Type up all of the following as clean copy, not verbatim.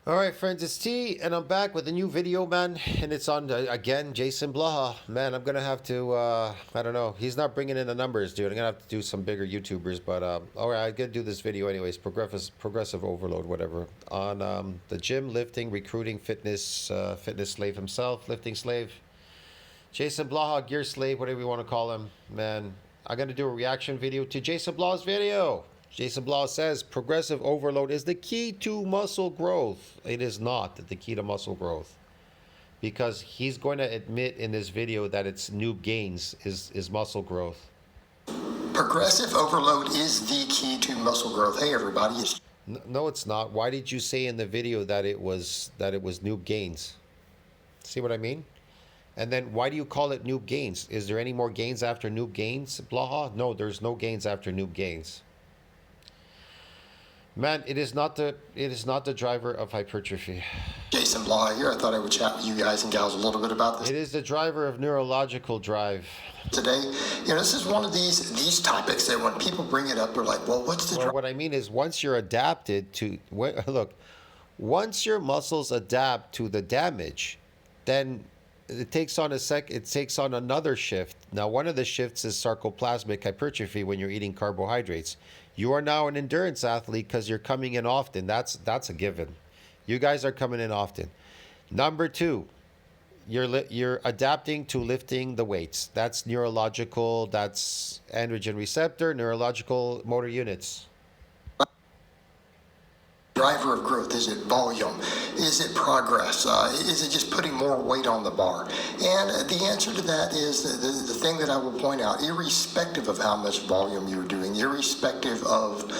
All right, friends, it's T, and I'm back with a new video, man. And it's on, again, JasonBlaha. Man, I'm going to have to, I don't know. He's not bringing in the numbers, dude. I'm going to have to do some bigger YouTubers. But, all right, I'm going to do this video anyways. Progressive overload, whatever. On the gym, lifting, recruiting, fitness, fitness slave himself, lifting slave. JasonBlaha, gear slave, whatever you want to call him. Man, I'm going to do a reaction video to JasonBlaha's video. JasonBlaha says progressive overload is the key to muscle growth. It is not the key to muscle growth, because he's going to admit in this video that it's noob gains is muscle growth. Progressive overload is the key to muscle growth. Hey, everybody. No, it's not. Why did you say in the video that it was noob gains? See what I mean? And then why do you call it noob gains? Is there any more gains after noob gains, Blaha? No, there's no gains after noob gains. Man, it is not the driver of hypertrophy. JasonBlaha here. I thought I would chat with you guys and gals a little bit about this. It is the driver of neurological drive. Today, this is one of these topics that when people bring it up, they're like, well, what's the Well, what I mean is once you're adapted to, look, once your muscles adapt to the damage, then it takes on another shift. Now, one of the shifts is sarcoplasmic hypertrophy when you're eating carbohydrates. You are now an endurance athlete because you're coming in often. That's a given. You guys are coming in often. Number two, you're adapting to lifting the weights. That's neurological. That's androgen receptor, neurological motor units. driver of growth? Is it volume? Is it progress? Is it just putting more weight on the bar? And the answer to that is the thing that I will point out, irrespective of how much volume you're doing, irrespective of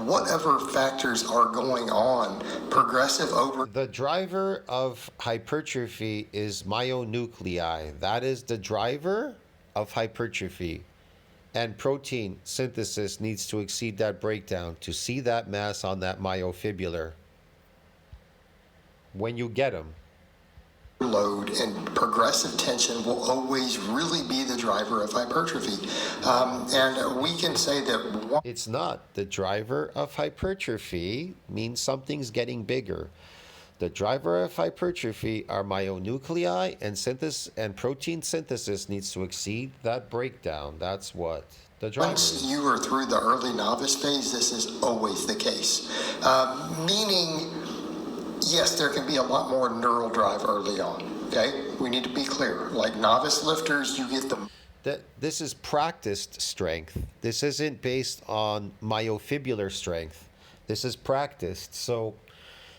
whatever factors are going on, progressive over... The driver of hypertrophy is myonuclei. That is the driver of hypertrophy. And protein synthesis needs to exceed that breakdown to see that mass on that myofibrillar when you get them. Load and progressive tension will always really be the driver of hypertrophy. And we can say that... It's not. The driver of hypertrophy means something's getting bigger. The driver of hypertrophy are myonuclei, and protein synthesis needs to exceed that breakdown. That's what the driver Once is. you are through the early novice phase, this is always the case. Meaning, yes, there can be a lot more neural drive early on, okay? We need to be clear. Like novice lifters, you get the... This is practiced strength. This isn't based on myofibrillar strength. This is practiced. So...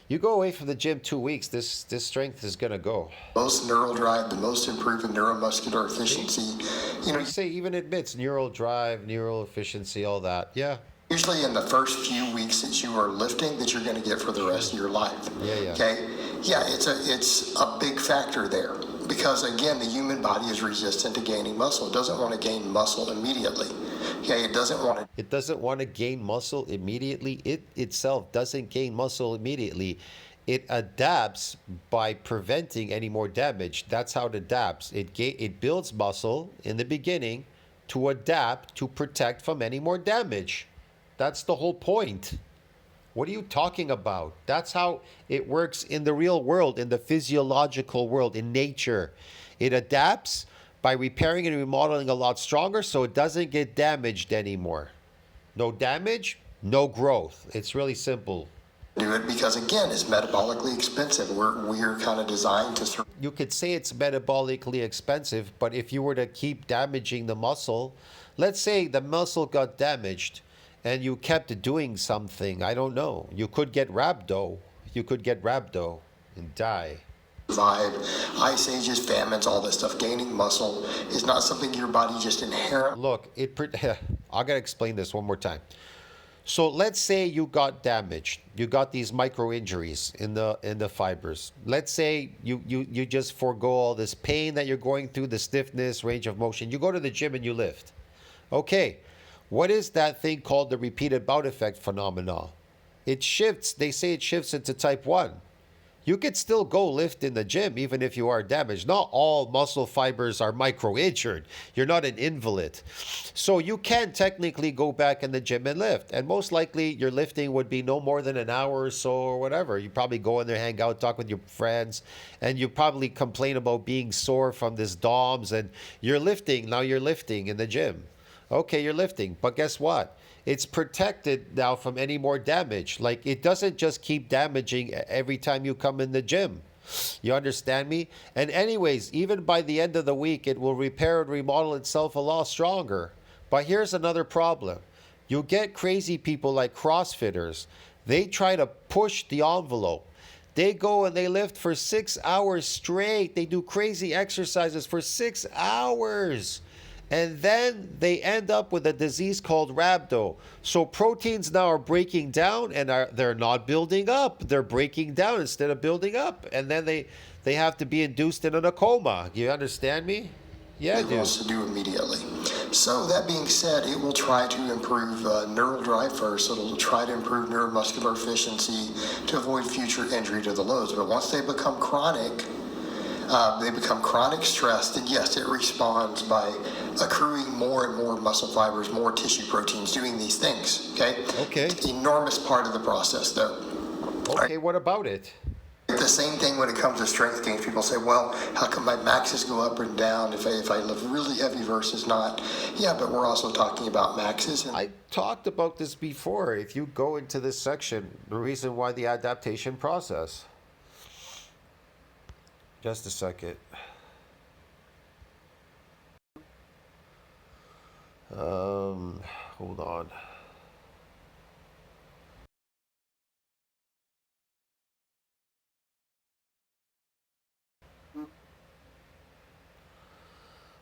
you go away from the gym 2 weeks, this strength is going to go. Most neural drive, the most improved in neuromuscular efficiency. You say even admits neural drive, neural efficiency, all that. Yeah. Usually in the first few weeks that you are lifting that you're going to get for the rest of your life. Yeah. Okay? Yeah, it's a big factor there. Because again, the human body is resistant to gaining muscle. It doesn't want to gain muscle immediately. Okay, it doesn't want to gain muscle immediately. It itself doesn't gain muscle immediately. It adapts by preventing any more damage. That's how it adapts. It builds muscle in the beginning to adapt to protect from any more damage. That's the whole point. What are you talking about? That's how it works in the real world, in the physiological world, in nature. It adapts by repairing and remodeling a lot stronger so it doesn't get damaged anymore. No damage, no growth. It's really simple. Do it because, again, it's metabolically expensive. We're kind of designed to... You could say it's metabolically expensive, but if you were to keep damaging the muscle, let's say the muscle got damaged and you kept doing something, I don't know. You could get rhabdo. You could get rhabdo and die. Survive ice ages, famines, all this stuff. Gaining muscle is not something your body just inherently... Look, I gotta explain this one more time. So let's say you got damaged. You got these micro injuries in the fibers. Let's say you just forego all this pain that you're going through, the stiffness, range of motion. You go to the gym and you lift. Okay, what is that thing called the repeated bout effect phenomenon? It shifts. They say it shifts into type 1. You could still go lift in the gym even if you are damaged. Not all muscle fibers are micro-injured. You're not an invalid. So you can technically go back in the gym and lift. And most likely your lifting would be no more than an hour or so or whatever. You probably go in there, hang out, talk with your friends, and you probably complain about being sore from this DOMS, and you're lifting. Now you're lifting in the gym. Okay, you're lifting. But guess what? It's protected now from any more damage. Like, it doesn't just keep damaging every time you come in the gym. You understand me? And anyways, even by the end of the week, it will repair and remodel itself a lot stronger. But here's another problem. You'll get crazy people like CrossFitters. They try to push the envelope. They go and they lift for 6 hours straight. They do crazy exercises for 6 hours. And then they end up with a disease called rhabdo. So proteins now are breaking down and they're not building up. They're breaking down instead of building up. And then they have to be induced in a coma. You understand me? Yeah, It wants to do immediately. So that being said, it will try to improve neural drive first. It'll try to improve neuromuscular efficiency to avoid future injury to the loads. But once they become chronic stressed, and yes, it responds by accruing more and more muscle fibers, more tissue proteins, doing these things. Okay. It's an enormous part of the process, though. Okay, what about it? The same thing when it comes to strength gains. People say, well, how come my maxes go up and down if I lift really heavy versus not? Yeah, but we're also talking about maxes. I talked about this before. If you go into this section, the reason why the adaptation process. Just a second. Hold on.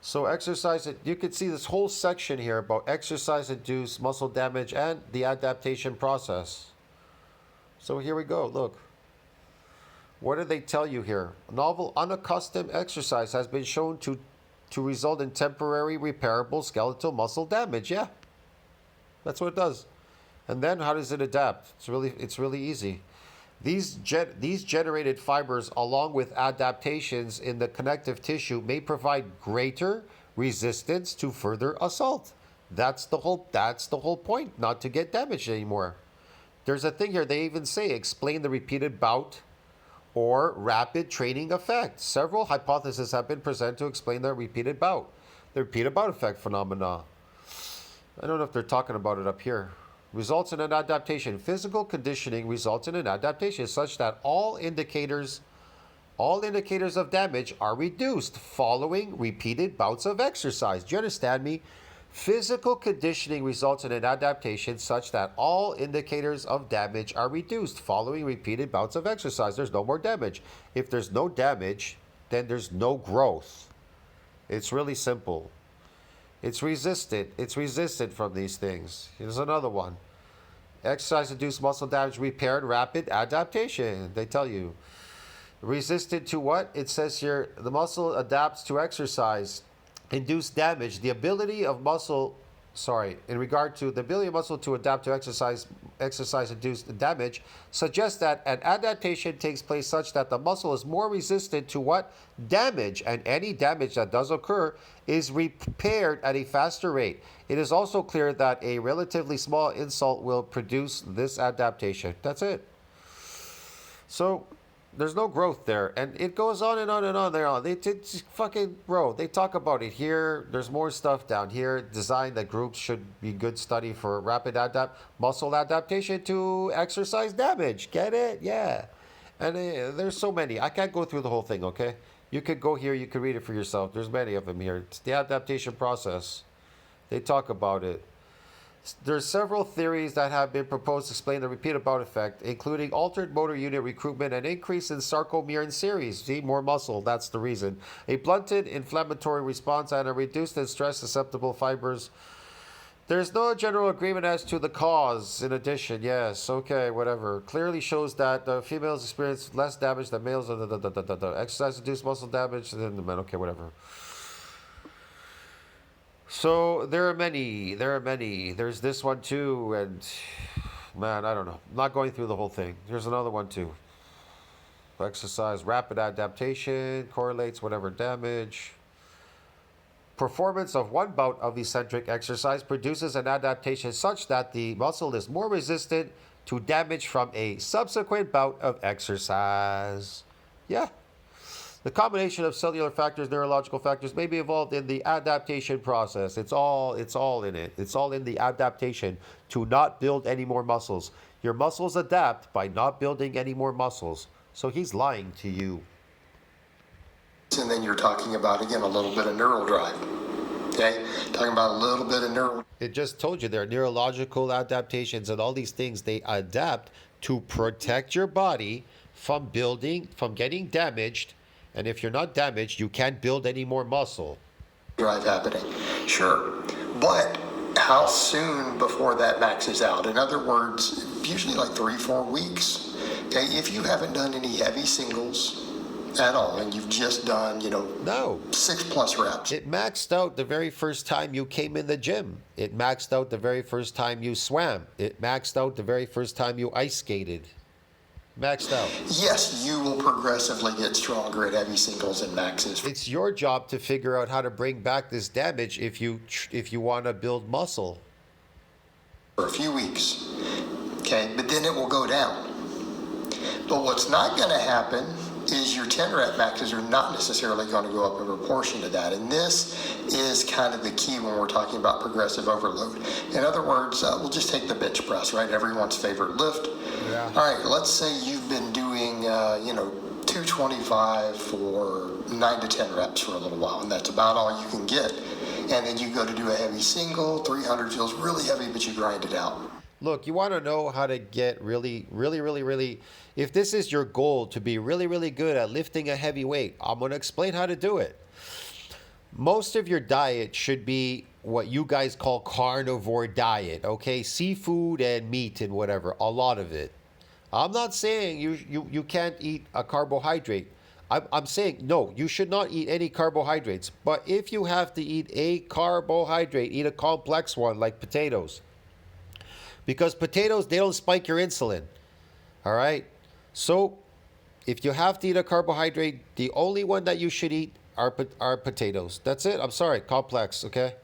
So exercise, you can see this whole section here about exercise-induced muscle damage and the adaptation process. So here we go, look. What do they tell you here? Novel unaccustomed exercise has been shown to result in temporary repairable skeletal muscle damage. Yeah, that's what it does. And then how does it adapt? It's really easy. These generated fibers, along with adaptations in the connective tissue, may provide greater resistance to further assault. That's the whole point, not to get damaged anymore. There's a thing here, they even say, explain the repeated bout or rapid training effect. Several hypotheses have been presented to explain the repeated bout effect phenomena. I don't know if they're talking about it up here. Results in an adaptation. Physical conditioning results in an adaptation such that all indicators of damage are reduced following repeated bouts of exercise. Do you understand me? Physical conditioning results in an adaptation such that all indicators of damage are reduced following repeated bouts of exercise. There's no more damage. If there's no damage, then there's no growth. It's really simple. It's resistant. It's resistant from these things. Here's another one. Exercise-induced muscle damage repaired rapid adaptation. They tell you. Resistant to what? It says here, the muscle adapts to exercise. Induced damage. The ability of muscle, in regard to the ability of muscle to adapt to exercise-induced damage, suggests that an adaptation takes place such that the muscle is more resistant to what? Damage. And any damage that does occur is repaired at a faster rate. It is also clear that a relatively small insult will produce this adaptation. That's it. So there's no growth there, and it goes on and on and on. They talk about it here. There's more stuff down here. Design that groups should be good study for rapid muscle adaptation to exercise damage. Get it? Yeah. And there's so many. I can't go through the whole thing. Okay, you could go here. You could read it for yourself. There's many of them here. It's the adaptation process. They talk about it. There's several theories that have been proposed to explain the repeated bout effect, including altered motor unit recruitment and increase in sarcomere series. See, more muscle, that's the reason. A blunted inflammatory response and a reduced and stress-susceptible fibers. There's no general agreement as to the cause. In addition, yes, okay, whatever. Clearly shows that the females experience less damage than males. Exercise-induced muscle damage than the men. Okay, whatever. So there are many. There's this one too, and man, I don't know. I'm not going through the whole thing. Here's another one too. Exercise, rapid adaptation, correlates whatever damage. Performance of one bout of eccentric exercise produces an adaptation such that the muscle is more resistant to damage from a subsequent bout of exercise. Yeah. The combination of cellular factors, neurological factors may be involved in the adaptation process. It's all in it. It's all in the adaptation to not build any more muscles. Your muscles adapt by not building any more muscles. So he's lying to you. And then you're talking about, again, a little bit of neural drive. Okay? Talking about a little bit of neural. It just told you there are neurological adaptations and all these things. They adapt to protect your body from getting damaged. And if you're not damaged, you can't build any more muscle. Drive happening. Sure. But how soon before that maxes out? In other words, usually like 3-4 weeks. Okay? If you haven't done any heavy singles at all, and you've just done, No. 6+ reps. It maxed out the very first time you came in the gym. It maxed out the very first time you swam. It maxed out the very first time you ice skated. Maxed out. Yes, you will progressively get stronger at heavy singles and maxes. It's your job to figure out how to bring back this damage if you want to build muscle. For a few weeks. Okay, but then it will go down. But what's not going to happen is your 10 rep maxes are not necessarily going to go up in proportion to that. And this is kind of the key when we're talking about progressive overload. In other words, we'll just take the bench press, right? Everyone's favorite lift. Yeah. All right, let's say you've been doing, 225 for 9 to 10 reps for a little while, and that's about all you can get. And then you go to do a heavy single, 300 feels really heavy, but you grind it out. Look, you want to know how to get really, if this is your goal to be really, really good at lifting a heavy weight, I'm going to explain how to do it. Most of your diet should be what you guys call carnivore diet, okay? Seafood and meat and whatever, a lot of it. I'm not saying you can't eat a carbohydrate. I'm saying, no, you should not eat any carbohydrates. But if you have to eat a carbohydrate, eat a complex one like potatoes. Because potatoes, they don't spike your insulin. All right? So if you have to eat a carbohydrate, the only one that you should eat are potatoes. That's it. I'm sorry. Complex, okay?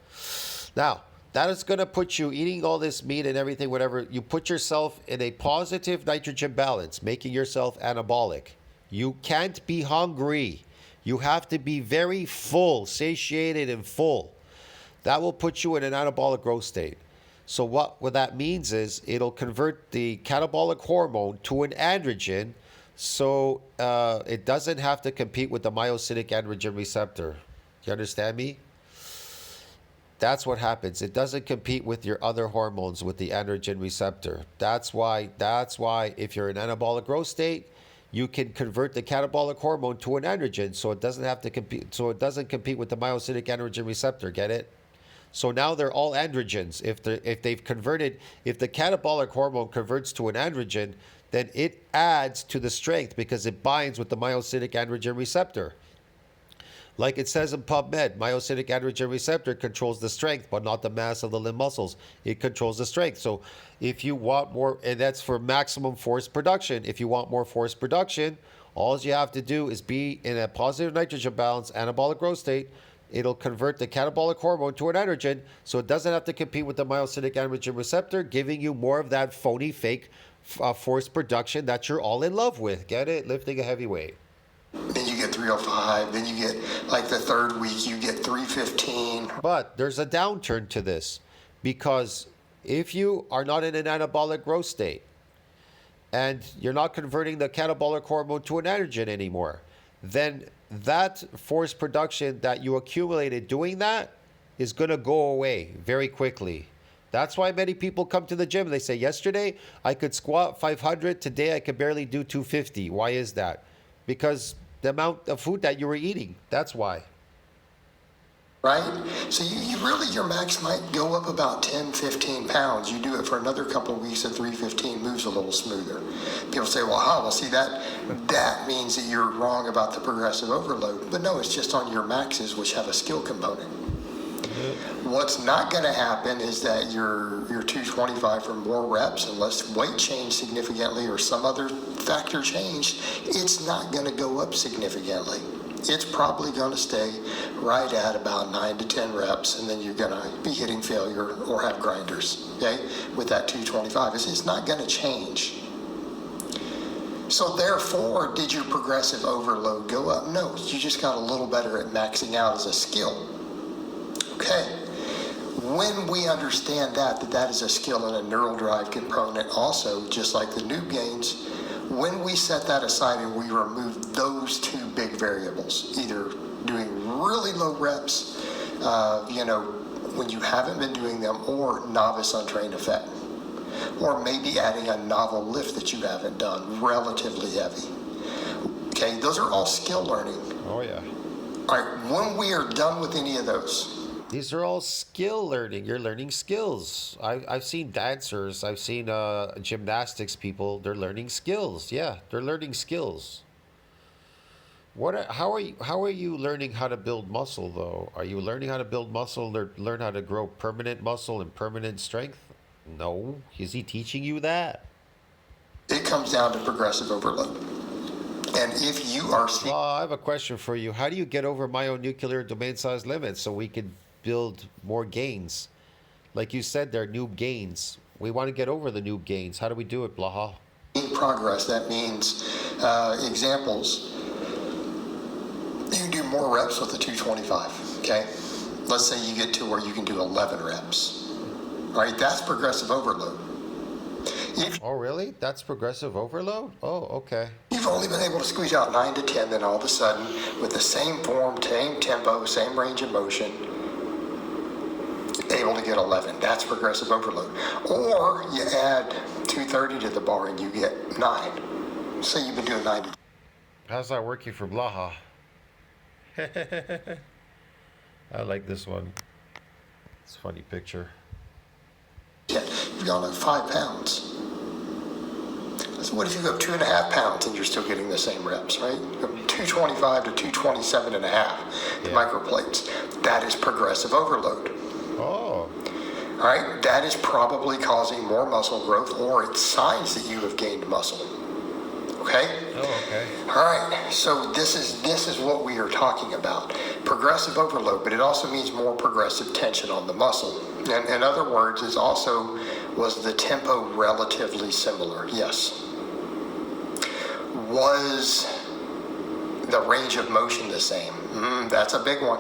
Now, that is going to put you eating all this meat and everything, whatever. You put yourself in a positive nitrogen balance, making yourself anabolic. You can't be hungry. You have to be very full, satiated and full. That will put you in an anabolic growth state. So what that means is it'll convert the catabolic hormone to an androgen, so it doesn't have to compete with the myocytic androgen receptor. You understand me? That's what happens. It doesn't compete with your other hormones with the androgen receptor. That's why if you're in anabolic growth state, you can convert the catabolic hormone to an androgen, so it doesn't have to compete. So it doesn't compete with the myocytic androgen receptor. Get it? So now they're all androgens. If the catabolic hormone converts to an androgen, then it adds to the strength because it binds with the myocytic androgen receptor. Like it says in PubMed, myocytic androgen receptor controls the strength, but not the mass of the limb muscles. It controls the strength. So if you want more, and that's for maximum force production. If you want more force production, all you have to do is be in a positive nitrogen balance, anabolic growth state. It'll convert the catabolic hormone to an androgen, so it doesn't have to compete with the myocytic androgen receptor, giving you more of that phony, fake force production that you're all in love with. Get it? Lifting a heavy weight. Then you get 305. Then you get, like the third week, you get 315. But there's a downturn to this, because if you are not in an anabolic growth state and you're not converting the catabolic hormone to an androgen anymore, then that force production that you accumulated doing that is going to go away very quickly. That's why many people come to the gym. They say, yesterday I could squat 500. Today I could barely do 250. Why is that? Because the amount of food that you were eating. That's why. Right? So you really, your max might go up about 10, 15 pounds. You do it for another couple of weeks at 315, moves a little smoother. People say, well, see, that means that you're wrong about the progressive overload. But no, it's just on your maxes, which have a skill component. What's not going to happen is that your 225 for more reps, unless weight changed significantly or some other factor changed, it's not going to go up significantly. It's probably going to stay right at about 9 to 10 reps, and then you're going to be hitting failure or have grinders, okay, with that 225. It's not going to change. So therefore, did your progressive overload go up? No, you just got a little better at maxing out as a skill. Okay. When we understand that is a skill and a neural drive component also, just like the noob gains, when we set that aside and we remove those two big variables, either doing really low reps, when you haven't been doing them, or novice untrained effect, or maybe adding a novel lift that you haven't done, relatively heavy. Okay, those are all skill learning. Oh, yeah. All right, when we are done with any of those, these are all skill learning. You're learning skills. I've seen dancers. I've seen gymnastics people. They're learning skills. Yeah, they're learning skills. How are you learning how to build muscle though? Are you learning how to build muscle or learn how to grow permanent muscle and permanent strength? No. Is he teaching you that? It comes down to progressive overload. And if you are... Well, I have a question for you. How do you get over myonuclear domain size limits so we can build more gains? Like you said, they're noob gains. We want to get over the noob gains. How do we do it, Blaha? In progress, that means examples. You can do more reps with the 225, okay? Let's say you get to where you can do 11 reps. All right, that's progressive overload. Oh, really? That's progressive overload? Oh, okay. You've only been able to squeeze out 9 to 10, then all of a sudden, with the same form, same tempo, same range of motion, able to get 11. That's progressive overload. Or you add 230 to the bar and you get 9. Say you've been doing 9 to 10. How's that working for Blaha? I like this one. It's a funny picture. You've gone up 5 pounds. So what if you go up 2.5 pounds and you're still getting the same reps, right? You go 225 to 227 and a half, the microplates. That is progressive overload. Oh. All right, that is probably causing more muscle growth, or it's signs that you have gained muscle. Okay? Oh, okay. All right, so this is what we are talking about. Progressive overload, but it also means more progressive tension on the muscle. And in other words, was the tempo relatively similar? Yes. Was the range of motion the same? That's a big one.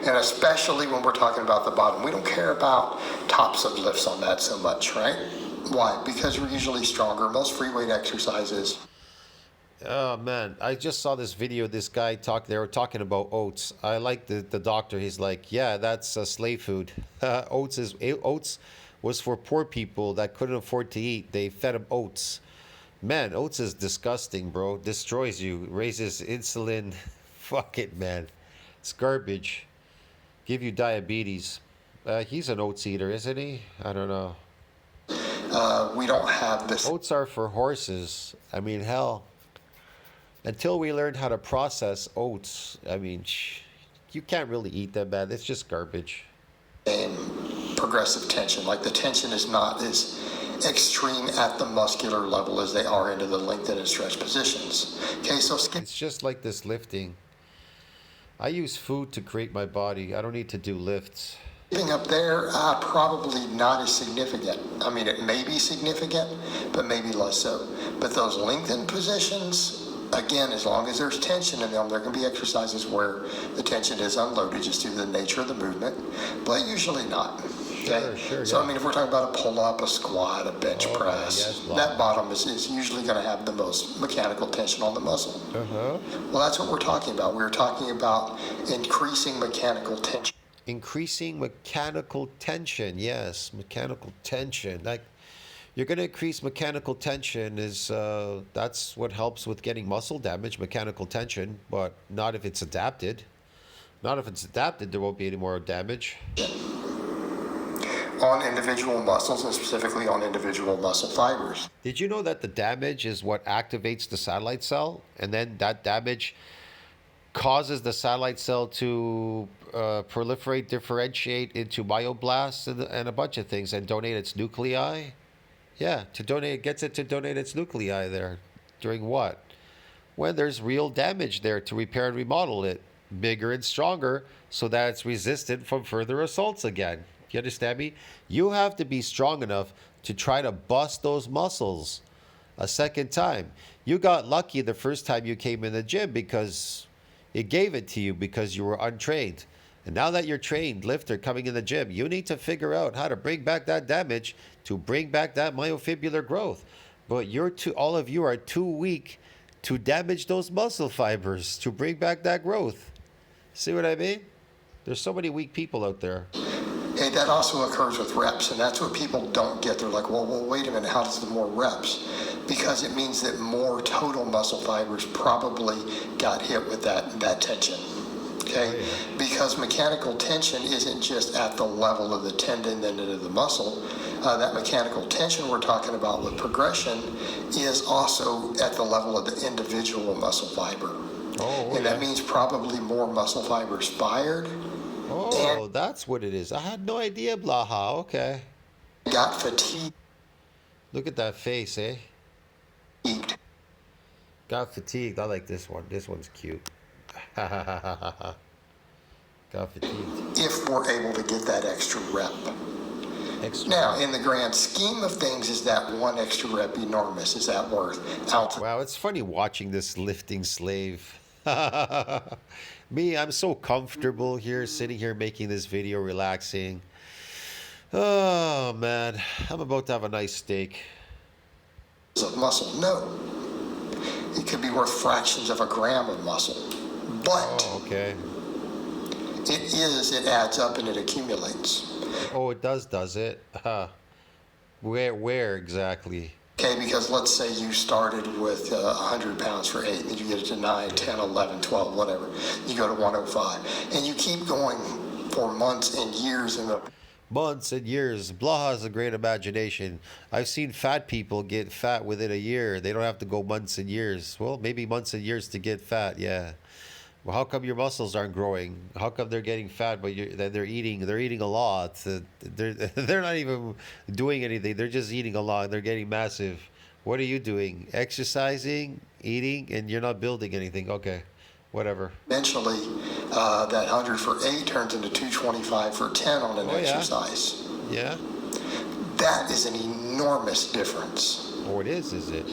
And especially when we're talking about the bottom. We don't care about tops of lifts on that so much, right? Why? Because we're usually stronger. Most free weight exercises. Oh man, I just saw this video. This guy they were talking about oats. I like the doctor. He's like, yeah, that's slave food. Oats was for poor people that couldn't afford to eat. They fed them oats. Man, oats is disgusting, bro. Destroys you. Raises insulin. Fuck it, man. It's garbage. Give you diabetes. He's an oats eater, isn't he? I don't know. We don't have this. Oats are for horses. I mean, hell. Until we learn how to process oats, I mean, you can't really eat them, man. It's just garbage. And progressive tension, like the tension is not as extreme at the muscular level as they are into the lengthen and stretch positions. Okay, so it's just like this lifting. I use food to create my body. I don't need to do lifts. Skipping up there, probably not as significant. I mean, it may be significant, but maybe less so. But those lengthened positions, again, as long as there's tension in them, there can be exercises where the tension is unloaded just due to the nature of the movement, but usually not. Okay? Sure, so, yeah. I mean, if we're talking about a pull-up, a squat, a bench press, that bottom is usually going to have the most mechanical tension on the muscle. Well, that's what we're talking about. We're talking about increasing mechanical tension. Increasing mechanical tension, yes, mechanical tension. Like, you're going to increase mechanical tension that's what helps with getting muscle damage, mechanical tension, but not if it's adapted. Not if it's adapted, there won't be any more damage. On individual muscles, and specifically on individual muscle fibers. Did you know that the damage is what activates the satellite cell? And then that damage causes the satellite cell to proliferate, differentiate into myoblasts and a bunch of things, and donate its nuclei. Yeah, to donate, it gets it to donate its nuclei there. During what? When there's real damage there to repair and remodel it bigger and stronger so that it's resistant from further assaults again. You understand me? You have to be strong enough to try to bust those muscles a second time. You got lucky the first time you came in the gym because it gave it to you because you were untrained. And now that you're trained lifter coming in the gym, you need to figure out how to bring back that damage to bring back that myofibrillar growth. But all of you are too weak to damage those muscle fibers to bring back that growth. See what I mean? There's so many weak people out there. Hey, that also occurs with reps, and that's what people don't get. They're like, well, wait a minute, how does the more reps? Because it means that more total muscle fibers probably got hit with that tension. Okay? Oh, yeah. Because mechanical tension isn't just at the level of the tendon and of the muscle. That mechanical tension we're talking about with progression is also at the level of the individual muscle fiber. Oh, and yeah. that means probably more muscle fibers fired. Oh, that's what it is. I had no idea, Blaha. Okay. Got fatigued. Look at that face, eh? Got fatigued. I like this one. This one's cute. Got fatigued. If we're able to get that extra rep. Now, in the grand scheme of things, is that one extra rep enormous? Is that worth out? Wow, it's funny watching this lifting slave. Me, I'm so comfortable here, sitting here making this video, relaxing. Oh, man. I'm about to have a nice steak. Of muscle? No. It could be worth fractions of a gram of muscle. But Okay. it adds up and it accumulates. Oh, it does it? Where exactly? Okay, because let's say you started with 100 pounds for 8, then you get it to 9, 10, 11, 12, whatever. You go to 105. And you keep going for months and years. Months and years. Blaha has a great imagination. I've seen fat people get fat within a year. They don't have to go months and years. Well, maybe months and years to get fat, yeah. Well, how come your muscles aren't growing? How come they're getting fat, but they're eating a lot? They're not even doing anything. They're just eating a lot. They're getting massive. What are you doing? Exercising, eating, and you're not building anything. Okay, whatever. Eventually, that 100 for 8 turns into 225 for 10 on an exercise. Yeah. That is an enormous difference. Oh, it is it?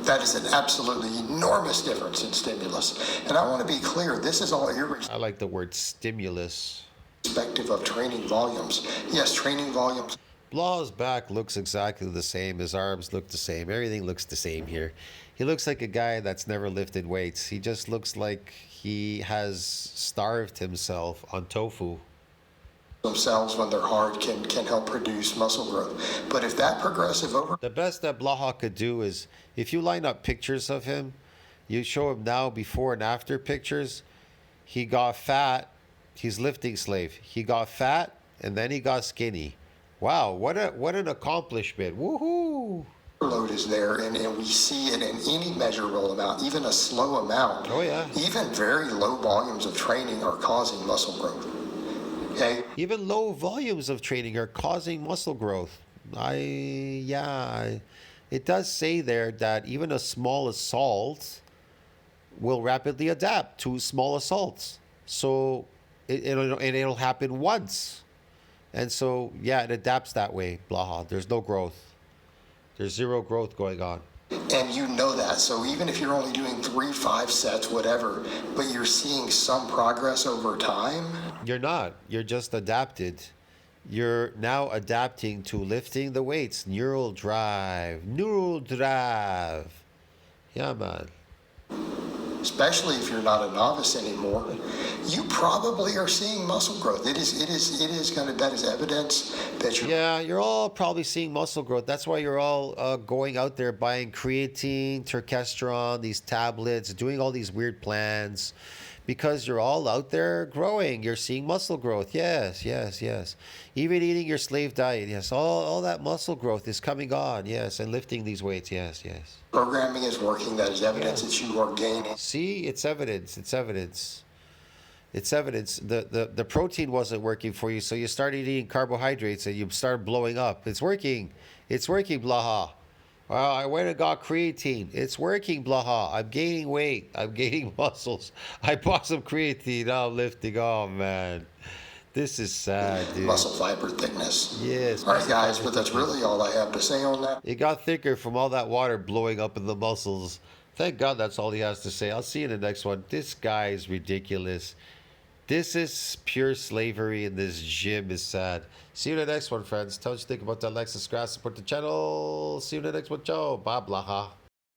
That is an absolutely enormous difference in stimulus. And I want to be clear, this is all I like the word stimulus. irrespective of training volumes. Yes, training volumes. Blaha's back looks exactly the same. His arms look the same. Everything looks the same here. He looks like a guy that's never lifted weights. He just looks like he has starved himself on tofu. Themselves, when they're hard, can help produce muscle growth. But if that progressive over... The best that Blaha could do is, if you line up pictures of him, you show him now before and after pictures, he got fat, he's lifting slave. He got fat, and then he got skinny. Wow, what an accomplishment. Woohoo! Load is there, and we see it in any measurable amount, even a slow amount. Oh, yeah. Even very low volumes of training are causing muscle growth. Okay? Even low volumes of training are causing muscle growth. It does say there that even a small assault will rapidly adapt to small assaults. So it'll happen once. And so, yeah, it adapts that way, Blaha. There's no growth. There's zero growth going on. And you know that. So even if you're only doing 3, 5 sets, whatever, but you're seeing some progress over time. You're not. You're just adapted. You're now adapting to lifting the weights. Neural drive. Yeah, man. Especially if you're not a novice anymore, you probably are seeing muscle growth. That is evidence that you're... Yeah, you're all probably seeing muscle growth. That's why you're all going out there buying creatine, terkestrone, these tablets, doing all these weird plans, because you're all out there growing. You're seeing muscle growth. Yes, yes, yes. Even eating your slave diet. Yes, all that muscle growth is coming on. Yes, and lifting these weights. Yes, yes. Programming is working. That is evidence that you are gaining. See, it's evidence. It's evidence. It's evidence. The protein wasn't working for you, so you started eating carbohydrates and you started blowing up. It's working. It's working, Blaha. Well, I went and got creatine. It's working, Blaha. I'm gaining weight. I'm gaining muscles. I bought some creatine. Now I'm lifting. Oh, man. This is sad, dude. Muscle fiber thickness. Yes. All right, guys, but that's really all I have to say on that. It got thicker from all that water blowing up in the muscles. Thank God that's all he has to say. I'll see you in the next one. This guy is ridiculous. This is pure slavery, and this gym is sad. See you in the next one, friends. Tell us what you think about that. Like, subscribe, support the channel. See you in the next one, Joe. Bye, Blaha.